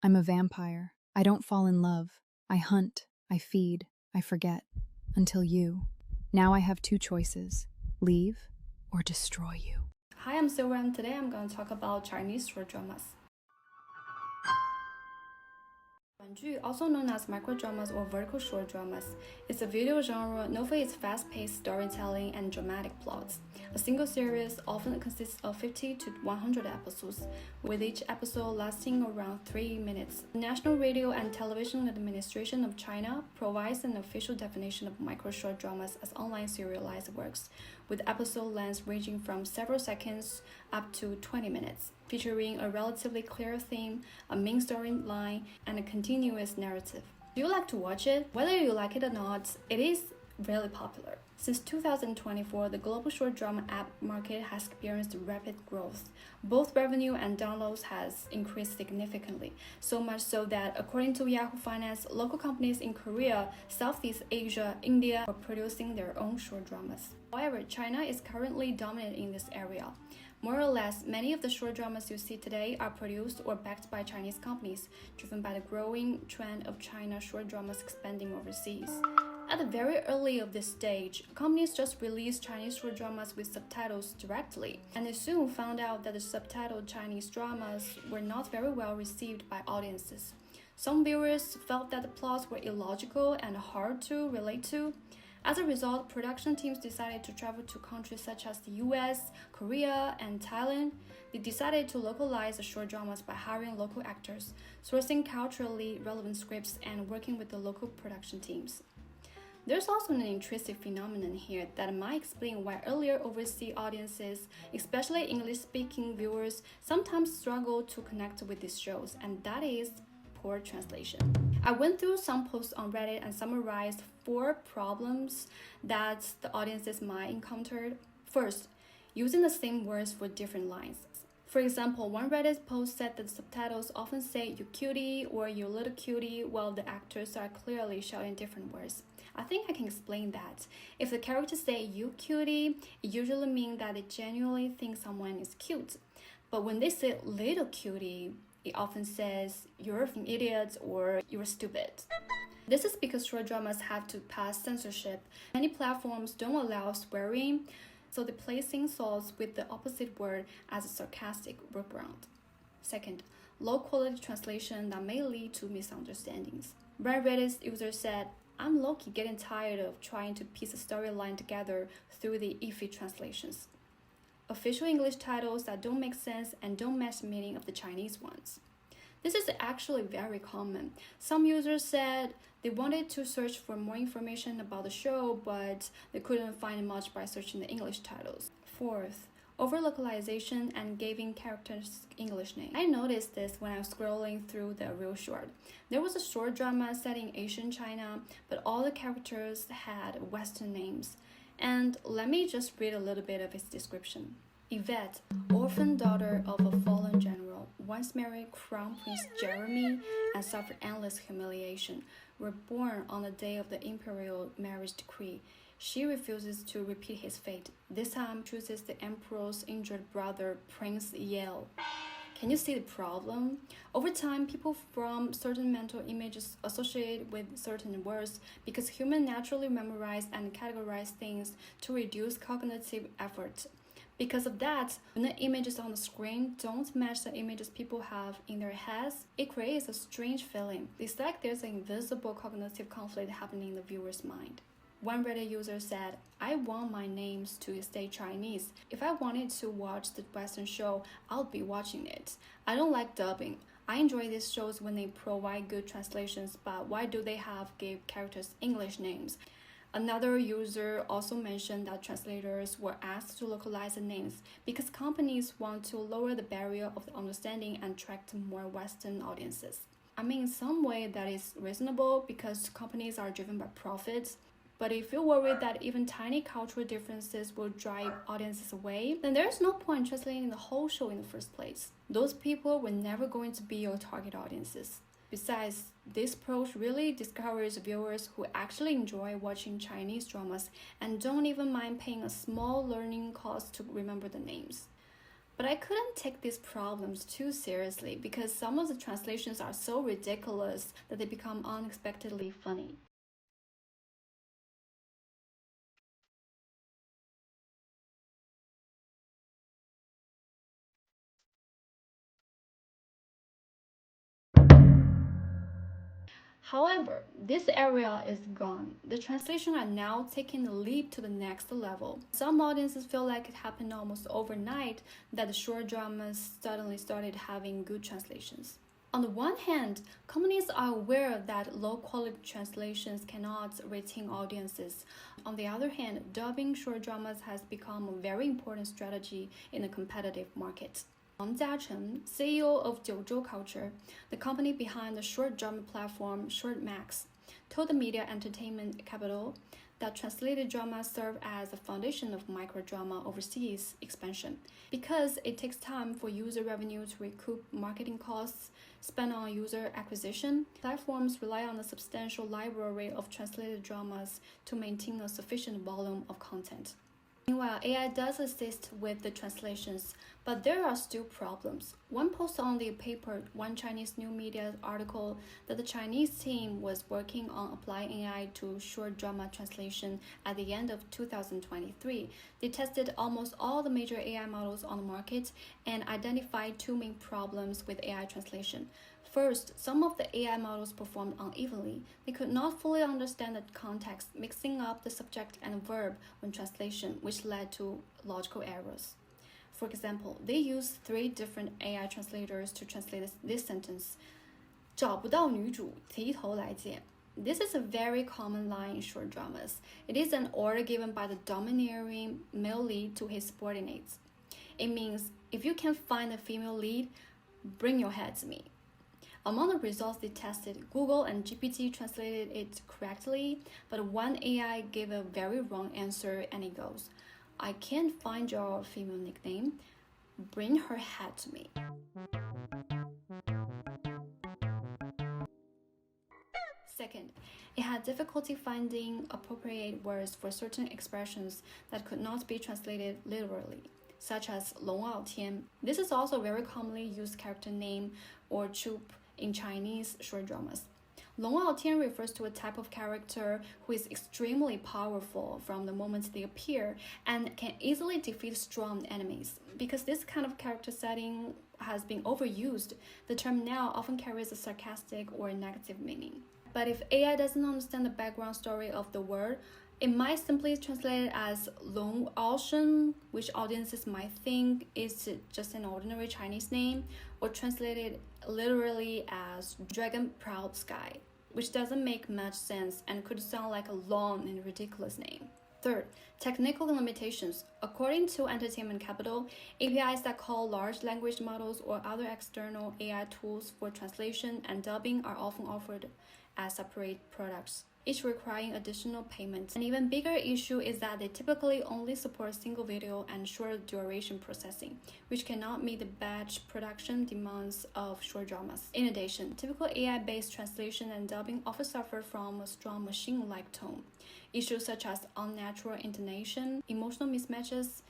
I'm a vampire. I don't fall in love. I hunt, I feed, I forget. Until you. Now I have two choices: leave or destroy you. Hi, I'm Silver, and today I'm going to talk about Chinese short dramas. 短剧, also known as microdramas or vertical short dramas, is a video genre known for its fast-paced storytelling and dramatic plots. A single series often consists of 50 to 100 episodes, with each episode lasting around 3 minutes. The National Radio and Television Administration of China provides an official definition of micro short dramas as online serialized works, with episode lengths ranging from several seconds up to 20 minutes, featuring a relatively clear theme, a main storyline, and a continuous narrative. Do you like to watch it? Whether you like it or not, it is really popular. Since 2024, the global short drama app market has experienced rapid growth. Both revenue and downloads has increased significantly, so much so that according to Yahoo Finance, local companies in Korea, Southeast Asia, India are producing their own short dramas. However, China is currently dominant in this area. More or less, many of the short dramas you see today are produced or backed by Chinese companies, driven by the growing trend of China short dramas expanding overseas. At the very early of this stage, companies just released Chinese short dramas with subtitles directly, and they soon found out that the subtitled Chinese dramas were not very well received by audiences. Some viewers felt that the plots were illogical and hard to relate to. As a result, production teams decided to travel to countries such as the US, Korea, and Thailand. They decided to localize the short dramas by hiring local actors, sourcing culturally relevant scripts, and working with the local production teams. There's also an interesting phenomenon here that might explain why earlier overseas audiences, especially English-speaking viewers, sometimes struggle to connect with these shows, and that is poor translation. I went through some posts on Reddit and summarized 4 problems that the audiences might encounter. First, using the same words for different lines. For example, one Reddit post said that the subtitles often say "you cutie" or "you little cutie" while the actors are clearly shouting different words. I think I can explain that. If the characters say "you cutie," it usually means that they genuinely think someone is cute. But when they say "little cutie," it often says "you're an idiot" or "you're stupid." This is because short dramas have to pass censorship. Many platforms don't allow swearing, so they place insults with the opposite word as a sarcastic workaround. Second, low-quality translation that may lead to misunderstandings. One Reddit user said, "I'm low-key getting tired of trying to piece a storyline together through the iffy translations. Official English titles that don't make sense and don't match the meaning of the Chinese ones." This is actually very common. Some users said they wanted to search for more information about the show, but they couldn't find much by searching the English titles. Fourth, over-localization and giving characters English names. I noticed this when I was scrolling through the real short. There was a short drama set in Asian China, but all the characters had Western names. And let me just read a little bit of its description. Yvette, orphan daughter of a fallen general, once married Crown Prince Jeremy and suffered endless humiliation, were born on the day of the imperial marriage decree. She refuses to repeat his fate. This time chooses the emperor's injured brother, Prince Yale. Can you see the problem? Over time, people form certain mental images associated with certain words because humans naturally memorize and categorize things to reduce cognitive effort. Because of that, when the images on the screen don't match the images people have in their heads, it creates a strange feeling. It's like there's an invisible cognitive conflict happening in the viewer's mind. One Reddit user said, "I want my names to stay Chinese. If I wanted to watch the Western show, I'll be watching it. I don't like dubbing. I enjoy these shows when they provide good translations, but why do they have give characters English names?" Another user also mentioned that translators were asked to localize the names because companies want to lower the barrier of understanding and attract more Western audiences. I mean, in some way that is reasonable because companies are driven by profits. But if you're worried that even tiny cultural differences will drive audiences away, then there's no point translating the whole show in the first place. Those people were never going to be your target audiences. Besides, this approach really discourages viewers who actually enjoy watching Chinese dramas and don't even mind paying a small learning cost to remember the names. But I couldn't take these problems too seriously because some of the translations are so ridiculous that they become unexpectedly funny. However, this area is gone. The translations are now taking the leap to the next level. Some audiences feel like it happened almost overnight that the short dramas suddenly started having good translations. On the one hand, companies are aware that low quality translations cannot retain audiences. On the other hand, dubbing short dramas has become a very important strategy in a competitive market. Wang Jiachen, CEO of Jiuzhou Culture, the company behind the short drama platform Short Max, told the media entertainment capital that translated dramas serve as the foundation of microdrama overseas expansion because it takes time for user revenue to recoup marketing costs spent on user acquisition. Platforms rely on a substantial library of translated dramas to maintain a sufficient volume of content. Meanwhile, AI does assist with the translations, but there are still problems. One post on the paper, one Chinese new media article, that the Chinese team was working on applying AI to short drama translation at the end of 2023. They tested almost all the major AI models on the market and identified two main problems with AI translation. First, some of the AI models performed unevenly. They could not fully understand the context, mixing up the subject and verb when translation, which led to logical errors. For example, they used 3 different AI translators to translate this sentence. 找不到女主，提头来见. This is a very common line in short dramas. It is an order given by the domineering male lead to his subordinates. It means, if you can find a female lead, bring your head to me. Among the results they tested, Google and GPT translated it correctly, but one AI gave a very wrong answer and it goes, I can't find your female nickname. Bring her head to me. Second, it had difficulty finding appropriate words for certain expressions that could not be translated literally, such as 龙傲天. This is also a very commonly used character name or trope in Chinese short dramas. 龙傲天 refers to a type of character who is extremely powerful from the moment they appear and can easily defeat strong enemies. Because this kind of character setting has been overused, the term now often carries a sarcastic or negative meaning. But if AI doesn't understand the background story of the word, it might simply translate it as 龙傲生, which audiences might think is just an ordinary Chinese name, or translate it literally as Dragon Proud Sky, which doesn't make much sense and could sound like a long and ridiculous name. Third, technical limitations. According to Entertainment Capital, APIs that call large language models or other external AI tools for translation and dubbing are often offered as separate products, each requiring additional payments. An even bigger issue is that they typically only support single video and short duration processing, which cannot meet the batch production demands of short dramas. In addition, typical AI-based translation and dubbing often suffer from a strong machine-like tone. Issues such as unnatural intonation, emotional mismatches,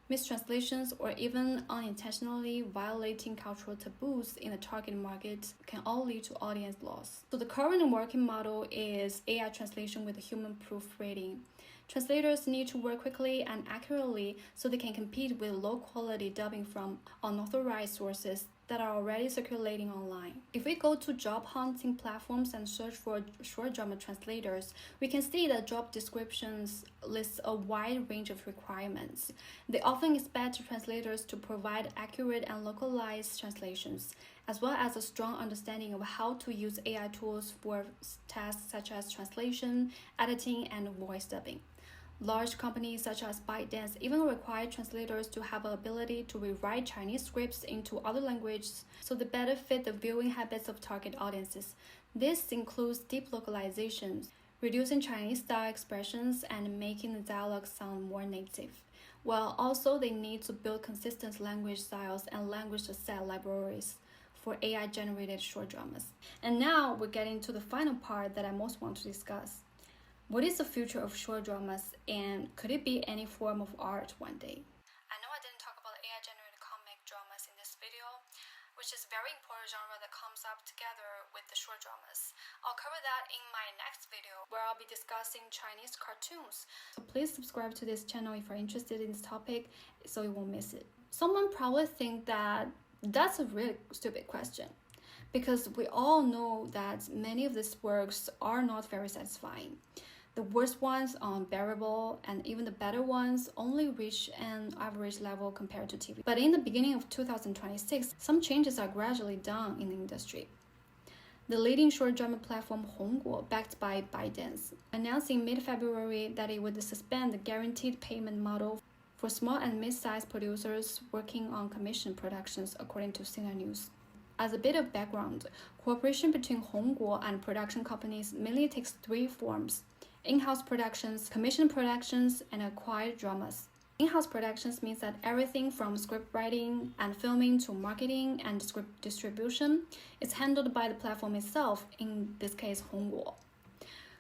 mistranslations, or even unintentionally violating cultural taboos in the target market can all lead to audience loss. So the current working model is AI translation with a human proofreading. Translators need to work quickly and accurately so they can compete with low-quality dubbing from unauthorized sources that are already circulating online. If we go to job hunting platforms and search for short drama translators, we can see that job descriptions list a wide range of requirements. They often expect translators to provide accurate and localized translations, as well as a strong understanding of how to use AI tools for tasks such as translation, editing, and voice dubbing. Large companies such as ByteDance even require translators to have the ability to rewrite Chinese scripts into other languages so they better fit the viewing habits of target audiences. This includes deep localizations, reducing Chinese-style expressions and making the dialogue sound more native. While also they need to build consistent language styles and language set libraries for AI-generated short dramas. And now we're getting to the final part that I most want to discuss. What is the future of short dramas, and could it be any form of art one day? I know I didn't talk about AI-generated comic the short dramas. I'll cover that in my next video where I'll be discussing Chinese cartoons. So please subscribe to this channel if you're interested in this topic so you won't miss it. Someone probably think that that's a really stupid question, because we all know that many of these works are not very satisfying. The worst ones are unbearable, and even the better ones only reach an average level compared to TV. But in the beginning of 2026, some changes are gradually done in the industry. The leading short drama platform Hongguo, backed by ByteDance, announced in mid-February that it would suspend the guaranteed payment model for small and mid-sized producers working on commission productions, according to Sina News. As a bit of background, cooperation between Hongguo and production companies mainly takes three forms: in-house productions, commission productions, and acquired dramas. In-house productions means that everything from script writing and filming to marketing and script distribution is handled by the platform itself, in this case Hongguo.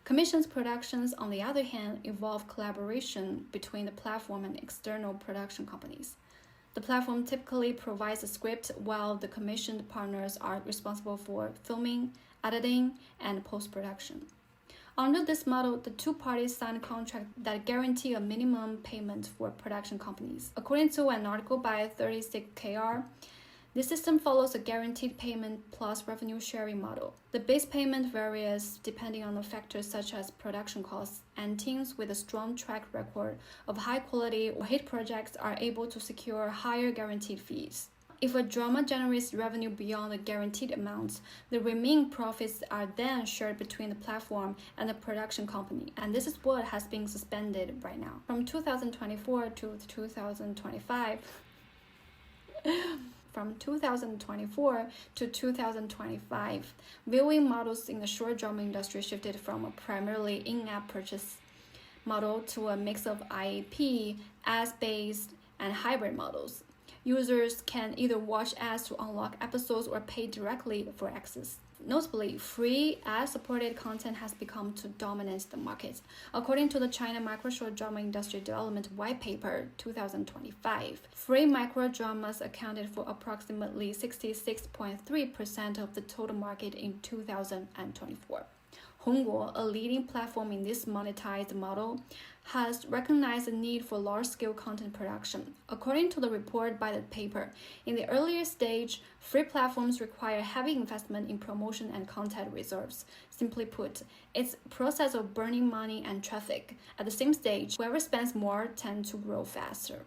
Commissions productions, on the other hand, involve collaboration between the platform and external production companies. The platform typically provides a script while the commissioned partners are responsible for filming, editing, and post-production. Under this model, the two parties sign contracts that guarantee a minimum payment for production companies. According to an article by 36KR, this system follows a guaranteed payment plus revenue sharing model. The base payment varies depending on the factors such as production costs, and teams with a strong track record of high quality or hit projects are able to secure higher guaranteed fees. If a drama generates revenue beyond the guaranteed amounts, the remaining profits are then shared between the platform and the production company, and this is what has been suspended right now. From 2024 to 2025, From 2024 to 2025, viewing models in the short drama industry shifted from a primarily in-app purchase model to a mix of IAP, ads-based, and hybrid models. Users can either watch ads to unlock episodes or pay directly for access. Notably, free ad-supported content has become to dominate the market. According to the China Micro Short Drama Industry Development White Paper 2025, free micro dramas accounted for approximately 66.3% of the total market in 2024. Hongguo, a leading platform in this monetized model, has recognized the need for large-scale content production. According to the report by the paper, in the earlier stage, free platforms require heavy investment in promotion and content reserves. Simply put, it's a process of burning money and traffic. At the same stage, whoever spends more tends to grow faster,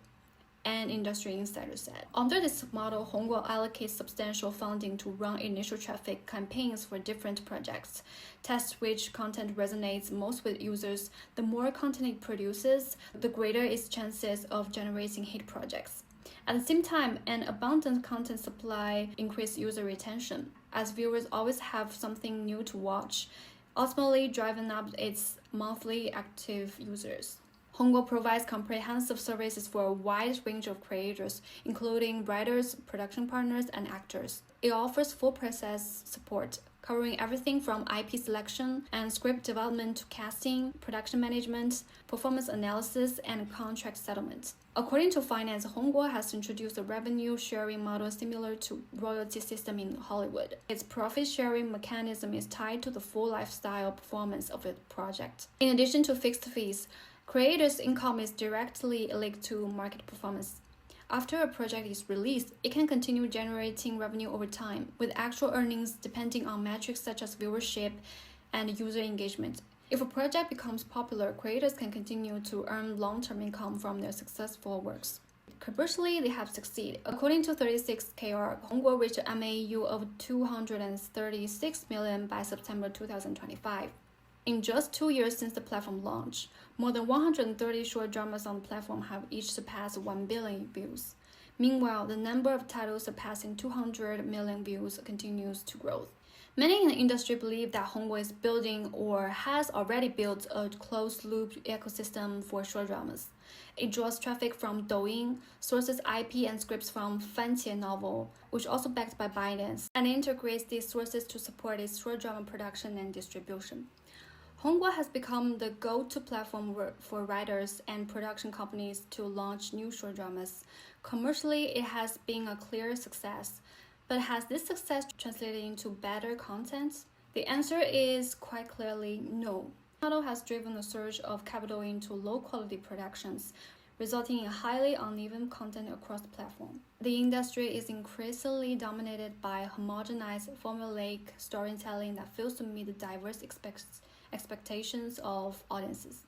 an industry insider said. Under this model, Hongguo allocates substantial funding to run initial traffic campaigns for different projects. Test which content resonates most with users. The more content it produces, the greater its chances of generating hit projects. At the same time, an abundant content supply increases user retention, as viewers always have something new to watch, ultimately driving up its monthly active users. Hongguo provides comprehensive services for a wide range of creators, including writers, production partners, and actors. It offers full process support, covering everything from IP selection and script development to casting, production management, performance analysis, and contract settlement. According to finance, Hongguo has introduced a revenue sharing model similar to royalty system in Hollywood. Its profit sharing mechanism is tied to the full lifestyle performance of its project. In addition to fixed fees, creators' income is directly linked to market performance. After a project is released, it can continue generating revenue over time, with actual earnings depending on metrics such as viewership and user engagement. If a project becomes popular, creators can continue to earn long-term income from their successful works. Commercially, they have succeeded. According to 36KR, Hongguo reached an MAU of 236 million by September 2025. In just 2 years since the platform launch, more than 130 short dramas on the platform have each surpassed 1 billion views. Meanwhile, the number of titles surpassing 200 million views continues to grow. Many in the industry believe that Hongguo is building or has already built a closed-loop ecosystem for short dramas. It draws traffic from Douyin, sources IP and scripts from Fanqie novel, which also backed by ByteDance, and integrates these sources to support its short drama production and distribution. Hongguo has become the go-to platform for writers and production companies to launch new short dramas. Commercially, it has been a clear success. But has this success translated into better content? The answer is quite clearly no. The model has driven a surge of capital into low-quality productions, resulting in highly uneven content across the platform. The industry is increasingly dominated by homogenized, formulaic storytelling that fails to meet the diverse expectations of audiences.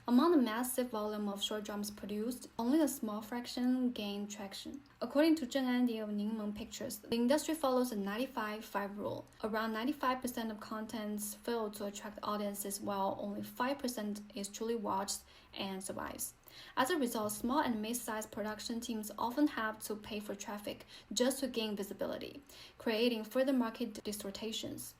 Among the massive volume of short dramas produced, only a small fraction gain traction. According to Zheng Andy of Ningmeng Pictures, the industry follows a 95-5 rule. Around 95% of contents fail to attract audiences, while only 5% is truly watched and survives. As a result, small and mid-sized production teams often have to pay for traffic just to gain visibility, creating further market distortions.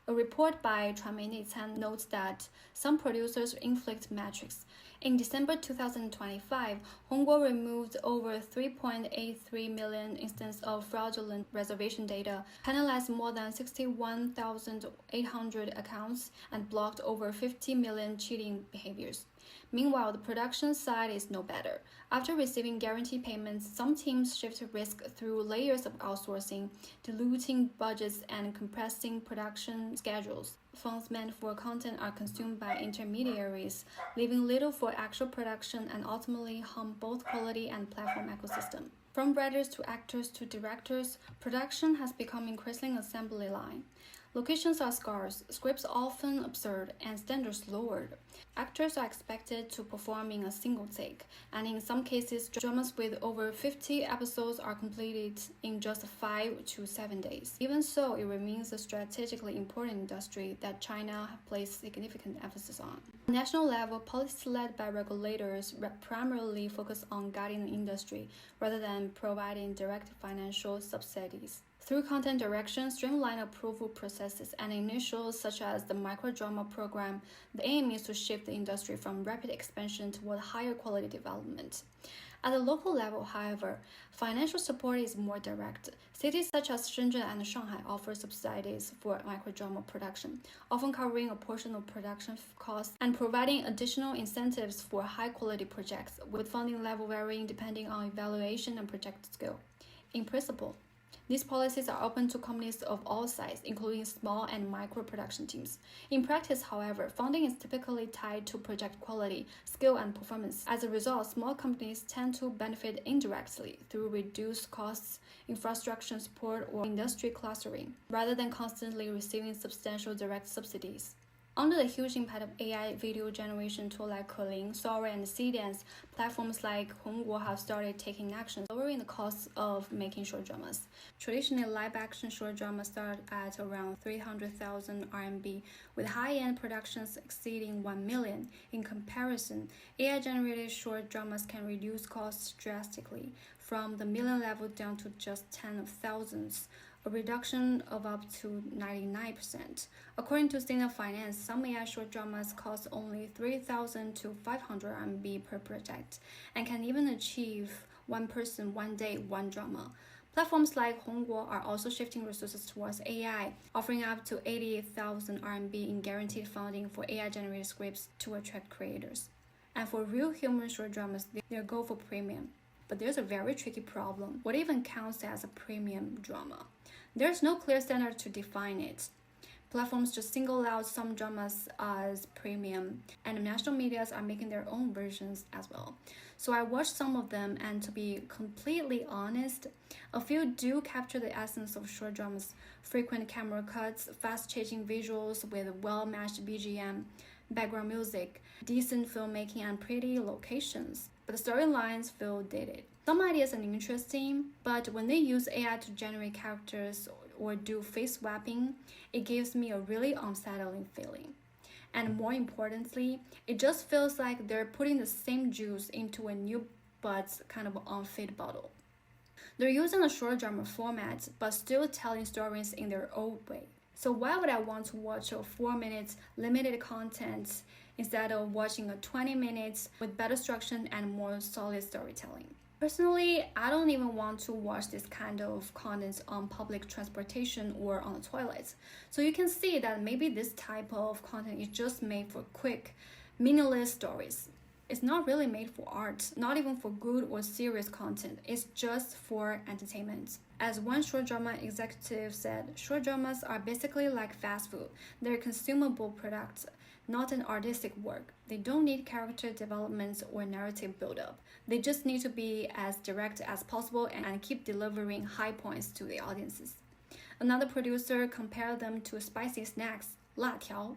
A report by Chuanmei Neicang notes that some producers inflict metrics. In December 2025, Hongguo removed over 3.83 million instances of fraudulent reservation data, penalized more than 61,800 accounts, and blocked over 50 million cheating behaviors. Meanwhile, the production side is no better. After receiving guarantee payments, some teams shift risk through layers of outsourcing, diluting budgets and compressing production schedules. Funds meant for content are consumed by intermediaries, leaving little for actual production and ultimately harm both quality and platform ecosystem. From writers to actors to directors, production has become increasingly an assembly line. Locations are scarce, scripts often absurd, and standards lowered. Actors are expected to perform in a single take, and in some cases, dramas with over 50 episodes are completed in just 5 to 7 days. Even so, it remains a strategically important industry that China places significant emphasis on. On national level, policies led by regulators primarily focus on guiding the industry rather than providing direct financial subsidies. Through content direction, streamlined approval processes, and initiatives such as the microdrama program, the aim is to shift the industry from rapid expansion toward higher quality development. At the local level, however, financial support is more direct. Cities such as Shenzhen and Shanghai offer subsidies for microdrama production, often covering a portion of production costs and providing additional incentives for high-quality projects, with funding level varying depending on evaluation and project scale. In principle, these policies are open to companies of all sizes, including small and micro production teams. In practice, however, funding is typically tied to project quality, skill, and performance. As a result, small companies tend to benefit indirectly through reduced costs, infrastructure support, or industry clustering, rather than constantly receiving substantial direct subsidies. Under the huge impact of AI video generation tools like Keling, Sora, and Cdance, platforms like Hongguo have started taking action, lowering the costs of making short dramas. Traditionally, live-action short dramas start at around 300,000 RMB, with high-end productions exceeding 1 million. In comparison, AI-generated short dramas can reduce costs drastically, from the million level down to just tens of thousands, a reduction of up to 99%. According to Standard Finance, some AI short dramas cost only 3,000 to 500 RMB per project and can even achieve one person, one day, one drama. Platforms like Hongguo are also shifting resources towards AI, offering up to 80,000 RMB in guaranteed funding for AI-generated scripts to attract creators. And for real human short dramas, they go for premium. But there's a very tricky problem. What even counts as a premium drama? There's no clear standard to define it. Platforms just single out some dramas as premium, and national medias are making their own versions as well. So I watched some of them, and to be completely honest, a few do capture the essence of short dramas: frequent camera cuts, fast-changing visuals with well-matched BGM, background music, decent filmmaking, and pretty locations. But the storylines feel dated. Some ideas are interesting, but when they use AI to generate characters or do face swapping, it gives me a really unsettling feeling. And more importantly, it just feels like they're putting the same juice into a new but kind of unfit bottle. They're using a short drama format, but still telling stories in their own way. So why would I want to watch a 4 minutes limited content instead of watching a 20 minutes with better structure and more solid storytelling? Personally, I don't even want to watch this kind of content on public transportation or on the toilets. So you can see that maybe this type of content is just made for quick, meaningless stories. It's not really made for art, not even for good or serious content. It's just for entertainment. As one short drama executive said, short dramas are basically like fast food. They're consumable products, not an artistic work. They don't need character development or narrative build-up. They just need to be as direct as possible and keep delivering high points to the audiences. Another producer compared them to spicy snacks, 辣条.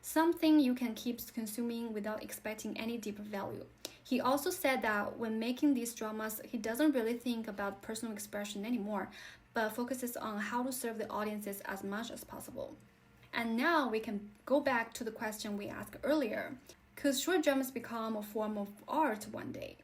Something you can keep consuming without expecting any deeper value. He also said that when making these dramas, he doesn't really think about personal expression anymore, but focuses on how to serve the audiences as much as possible. And now we can go back to the question we asked earlier. Could short dramas become a form of art one day?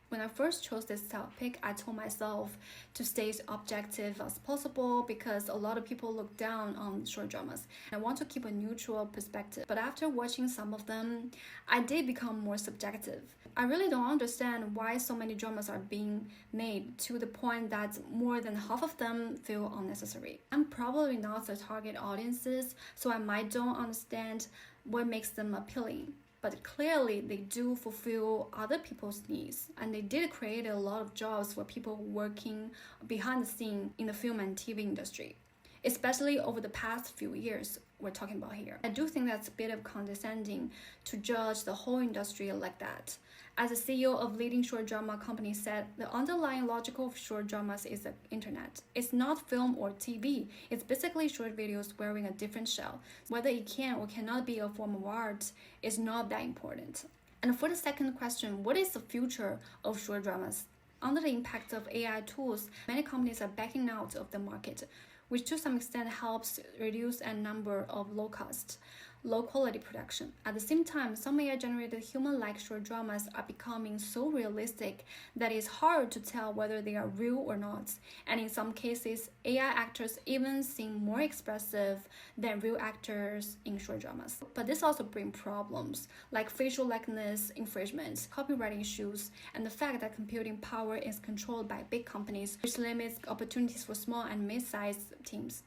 When I first chose this topic, I told myself to stay as objective as possible because a lot of people look down on short dramas. I want to keep a neutral perspective. But after watching some of them, I did become more subjective. I really don't understand why so many dramas are being made to the point that more than half of them feel unnecessary. I'm probably not the target audiences, so I might don't understand what makes them appealing. But clearly they do fulfill other people's needs, and they did create a lot of jobs for people working behind the scene in the film and TV industry, especially over the past few years we're talking about here. I do think that's a bit of condescending to judge the whole industry like that. As the CEO of leading short drama company said, the underlying logic of short dramas is the internet. It's not film or TV. It's basically short videos wearing a different shell. Whether it can or cannot be a form of art is not that important. And for the second question, what is the future of short dramas? Under the impact of AI tools, many companies are backing out of the market, which to some extent helps reduce a number of low-cost, low-quality production. At the same time, some AI-generated human-like short dramas are becoming so realistic that it's hard to tell whether they are real or not. And in some cases, AI actors even seem more expressive than real actors in short dramas. But this also brings problems like facial likeness infringements, copyright issues, and the fact that computing power is controlled by big companies, which limits opportunities for small and mid-sized teams.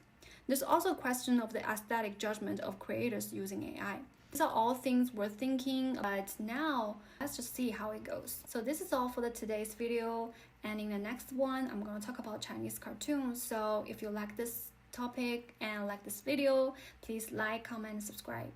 There's also a question of the aesthetic judgment of creators using AI. These are all things worth thinking, but now let's just see how it goes. So this is all for today's video, and in the next one, I'm going to talk about Chinese cartoons. So if you like this topic and like this video, please like, comment, and subscribe.